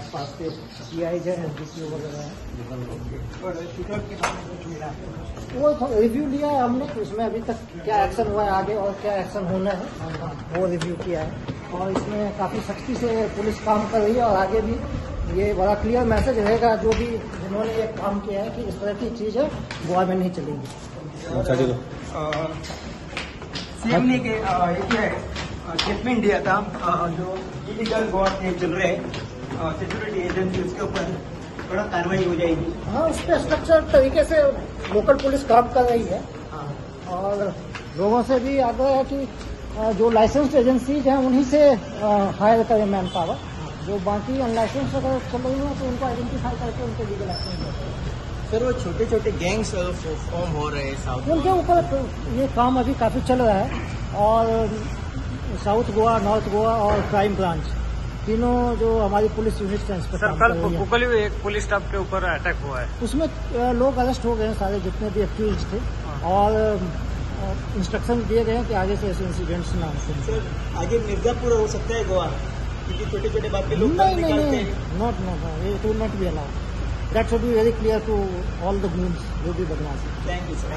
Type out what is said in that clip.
आसपास के CIs हैं, SDPO वगैरह हैं। वो रिव्यू लिया है हमने, उसमें अभी तक क्या एक्शन हुआ है आगे और क्या एक्शन होना है वो रिव्यू किया है। और इसमें काफ़ी सख्ती से पुलिस काम कर रही है और आगे भी ये बड़ा क्लियर मैसेज रहेगा जो भी जिन्होंने ये काम किया है कि इस तरह की चीज़ है गोवा में नहीं चलेगी। सीएम ने स्टेटमेंट दिया था जो इलीगल गोवा में चल रहे सिक्योरिटी एजेंसी उसके ऊपर थोड़ा कार्रवाई हो जाएगी। हाँ, उस पर स्ट्रक्चर तरीके से लोकल पुलिस काम कर रही है और लोगों से भी आग्रह है कि जो लाइसेंस्ड एजेंसीज हैं उन्हीं से हायर करें मैन पावर। जो बाकी अनलाइसेंस अगर चल रही हो तो उनको आइडेंटिफाई करके उनको लीगल एक्शन करते। सर वो छोटे छोटे गैंग्स फॉर्म हो रहे हैं साउथ, उनके ऊपर ये काम अभी काफी चल रहा है और साउथ गोवा, नॉर्थ गोवा और क्राइम ब्रांच तीनों जो हमारी पुलिस यूनिट है इस पर काम कर रही है। कल एक पुलिस स्टाफ के ऊपर अटैक हुआ है, उसमें लोग अरेस्ट हो गए हैं सारे जितने भी एक्यूज थे और इंस्ट्रक्शन दिए गए हैं कि आगे से ऐसे इंसिडेंट्स ना हो। सर आगे मिर्जापुर हो सकता है गोवा, क्योंकि छोटे छोटे बात पे लोग नहीं, not it will not be allowed. That should be very clear to all the goons जो भी बदमाश है। Thank you sir.